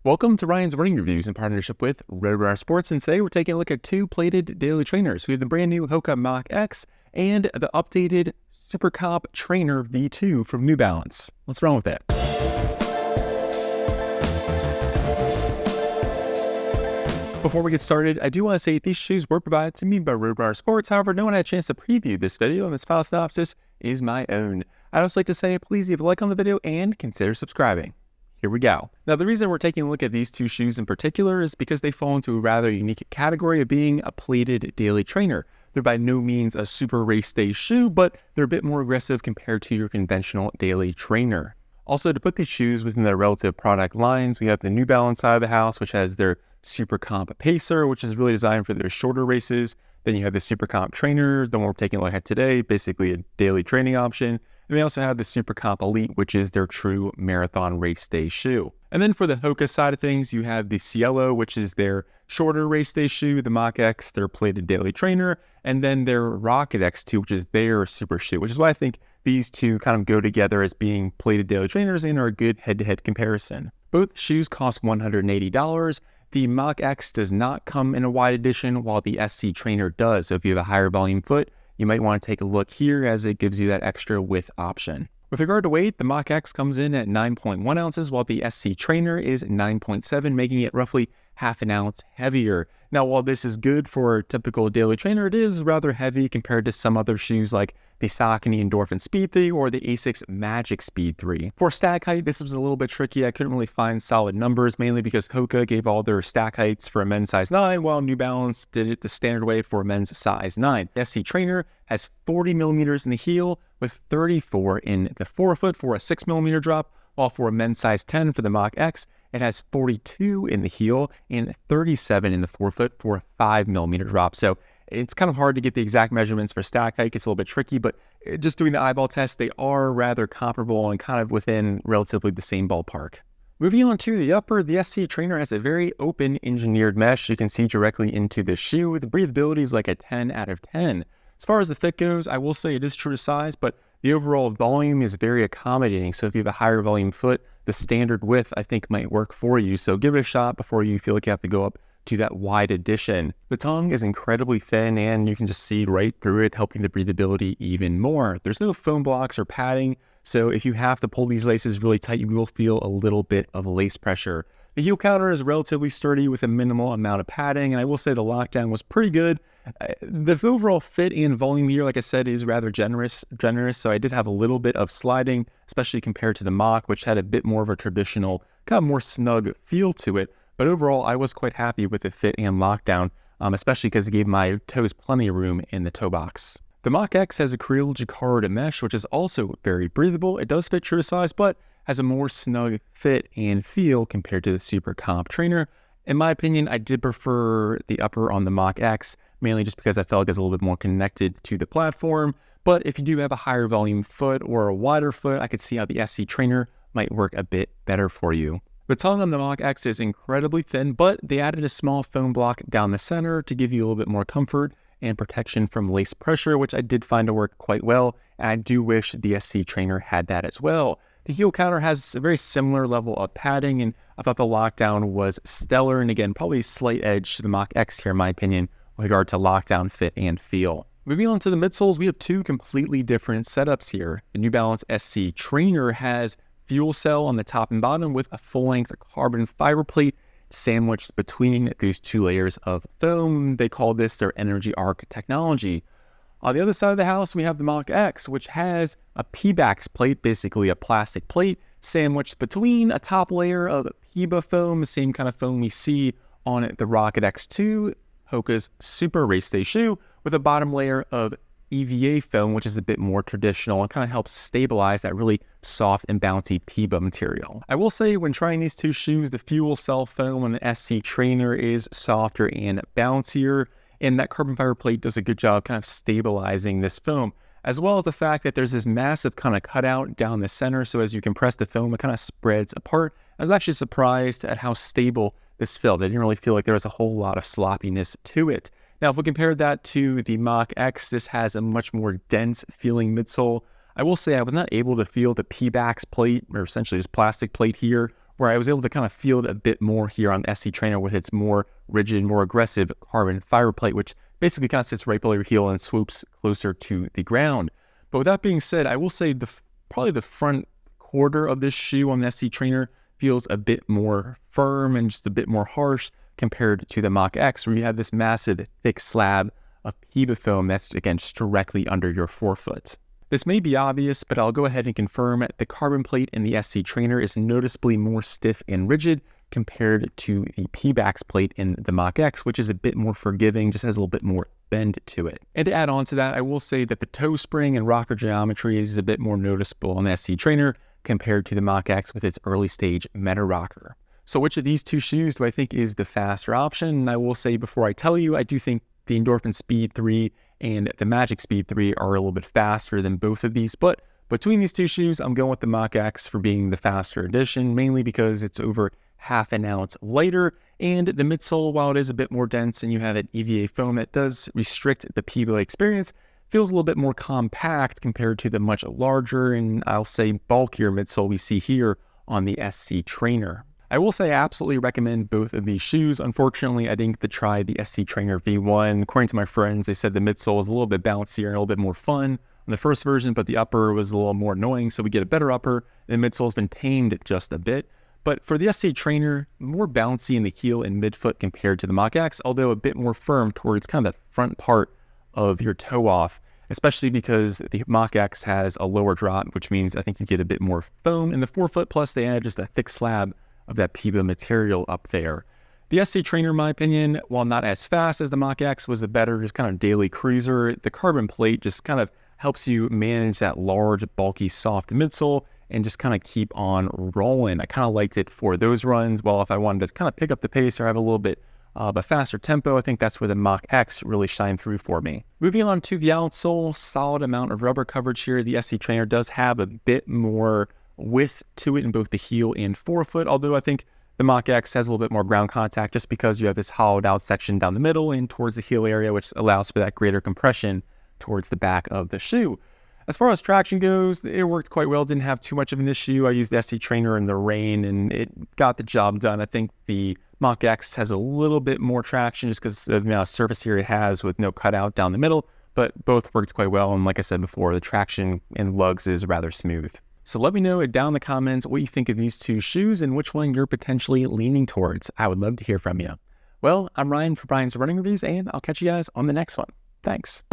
Welcome to Ryan's Running Reviews in partnership with Roadrunner Sports, and today we're taking a look at two plated daily trainers. We have the brand new HOKA Mach X and the updated SuperComp Trainer V2 from New Balance. Let's run with it. Before we get started, I do want to say these shoes were provided to me by Roadrunner Sports. However, no one had a chance to preview this video, and this file synopsis is my own. I'd also like to say please leave a like on the video and consider subscribing. Here we go. Now, the reason we're taking a look at these two shoes in particular is because they fall into a rather unique category of being a plated daily trainer. They're by no means a super race day shoe, but they're a bit more aggressive compared to your conventional daily trainer. Also, to put these shoes within their relative product lines, we have the New Balance side of the house, which has their SuperComp Pacer, which is really designed for their shorter races. Then you have the SuperComp Trainer, the one we're taking a look at today, basically a daily training option. And we also have the SuperComp Elite, which is their true marathon race day shoe. And then for the HOKA side of things, you have the Cielo, which is their shorter race day shoe, the Mach X, their plated daily trainer, and then their Rocket X2, which is their super shoe, which is why I think these two kind of go together as being plated daily trainers and are a good head-to-head comparison. Both shoes cost $180. The Mach X does not come in a wide edition, while the SC Trainer does. So if you have a higher volume foot, you might want to take a look here as it gives you that extra width option. With regard to weight, the Mach X comes in at 9.1 ounces, while the SC Trainer is 9.7, making it roughly half an ounce heavier. Now, while this is good for a typical daily trainer, it is rather heavy compared to some other shoes like the Saucony Endorphin Speed 3 or the Asics Magic Speed 3. For stack height, this was a little bit tricky. I couldn't really find solid numbers, mainly because HOKA gave all their stack heights for a men's size 9, while New Balance did it the standard way for a men's size 9. The SC Trainer has 40 millimeters in the heel with 34 in the forefoot for a 6 millimeter drop, while for a men's size 10 for the Mach X, it has 42 in the heel and 37 in the forefoot for a 5 millimeter drop. So it's kind of hard to get the exact measurements for stack height. It's a little bit tricky, but just doing the eyeball test, they are rather comparable and kind of within relatively the same ballpark. Moving on to the upper, the SC Trainer has a very open engineered mesh. You can see directly into the shoe. The breathability is like a 10 out of 10. As far as the fit goes, I will say it is true to size, but the overall volume is very accommodating. So if you have a higher volume foot, the standard width I think might work for you. So give it a shot before you feel like you have to go up to that wide edition. The tongue is incredibly thin and you can just see right through it, helping the breathability even more. There's no foam blocks or padding, so if you have to pull these laces really tight, you will feel a little bit of lace pressure. The heel counter is relatively sturdy with a minimal amount of padding, and I will say the lockdown was pretty good. The overall fit and volume here, like I said, is rather generous, so I did have a little bit of sliding, especially compared to the Mach, which had a bit more of a traditional, kind of more snug feel to it. But overall, I was quite happy with the fit and lockdown, especially because it gave my toes plenty of room in the toe box. The Mach X has acrylic jacquard mesh, which is also very breathable. It does fit true to size, but has a more snug fit and feel compared to the SuperComp Trainer. In my opinion, I did prefer the upper on the Mach X, mainly just because I felt like it's a little bit more connected to the platform. But if you do have a higher volume foot or a wider foot, I could see how the SC Trainer might work a bit better for you. The tongue on the Mach X is incredibly thin, but they added a small foam block down the center to give you a little bit more comfort and protection from lace pressure, which I did find to work quite well. And I do wish the SC Trainer had that as well. The heel counter has a very similar level of padding, and I thought the lockdown was stellar. And again, probably a slight edge to the Mach X here, in my opinion, with regard to lockdown fit and feel. Moving on to the midsoles, we have two completely different setups here. The New Balance SC Trainer has fuel cell on the top and bottom with a full-length carbon fiber plate sandwiched between these two layers of foam. They call this their Energy Arc technology. On the other side of the house, we have the Mach X, which has a P-Bax plate, basically a plastic plate, sandwiched between a top layer of PEBA foam, the same kind of foam we see on the Rocket X2, HOKA's super race day shoe, with a bottom layer of EVA foam, which is a bit more traditional and kind of helps stabilize that really soft and bouncy PEBA material. I will say when trying these two shoes, the fuel cell foam on the SC Trainer is softer and bouncier, and that carbon fiber plate does a good job kind of stabilizing this foam, as well as the fact that there's this massive kind of cutout down the center, so as you compress the foam, it kind of spreads apart. I was actually surprised at how stable this felt. I didn't really feel like there was a whole lot of sloppiness to it. Now, if we compare that to the Mach X, this has a much more dense feeling midsole. I will say I was not able to feel the P-Bax plate, or essentially just plastic plate here, where I was able to kind of feel it a bit more here on the SC Trainer with its more rigid, more aggressive carbon fiber plate, which basically kind of sits right below your heel and swoops closer to the ground. But with that being said, I will say probably the front quarter of this shoe on the SC Trainer feels a bit more firm and just a bit more harsh compared to the Mach X, where you have this massive thick slab of PEBA foam that's, again, just directly under your forefoot. This may be obvious, but I'll go ahead and confirm the carbon plate in the SC Trainer is noticeably more stiff and rigid compared to the Pebax plate in the Mach X, which is a bit more forgiving, just has a little bit more bend to it. And to add on to that, I will say that the toe spring and rocker geometry is a bit more noticeable on the SC Trainer compared to the Mach X with its early stage meta rocker. So which of these two shoes do I think is the faster option? And I will say before I tell you, I do think the Endorphin Speed 3 and the Magic Speed 3 are a little bit faster than both of these, but between these two shoes, I'm going with the Mach X for being the faster edition, mainly because it's over half an ounce lighter, and the midsole, while it is a bit more dense and you have an EVA foam that does restrict the PEBA experience, feels a little bit more compact compared to the much larger and I'll say bulkier midsole we see here on the SC Trainer. I will say I absolutely recommend both of these shoes. Unfortunately, I didn't get to try the SC Trainer V1. According to my friends, they said the midsole was a little bit bouncier and a little bit more fun on the first version, but the upper was a little more annoying, so we get a better upper, and the midsole's been tamed just a bit. But for the SC Trainer, more bouncy in the heel and midfoot compared to the Mach X, although a bit more firm towards kind of that front part of your toe off, especially because the Mach X has a lower drop, which means I think you get a bit more foam in the forefoot, plus they add just a thick slab of that PEBA material up there. The SC Trainer, in my opinion, while not as fast as the Mach X, was a better just kind of daily cruiser. The carbon plate just kind of helps you manage that large, bulky, soft midsole and just kind of keep on rolling. I kind of liked it for those runs. While if I wanted to kind of pick up the pace or have a little bit of a faster tempo, I think that's where the Mach X really shined through for me. Moving on to the outsole, solid amount of rubber coverage here. The SC Trainer does have a bit more width to it in both the heel and forefoot, although I think the Mach X has a little bit more ground contact just because you have this hollowed out section down the middle and towards the heel area, which allows for that greater compression towards the back of the shoe. As far as traction goes, it worked quite well. Didn't have too much of an issue. I used the SC Trainer in the rain and it got the job done. I think the Mach X has a little bit more traction just because of the amount of surface area it has with no cutout down the middle, but both worked quite well. And like I said before, the traction in lugs is rather smooth. So let me know down in the comments what you think of these two shoes and which one you're potentially leaning towards. I would love to hear from you. Well, I'm Ryan for Ryan's Running Reviews, and I'll catch you guys on the next one. Thanks.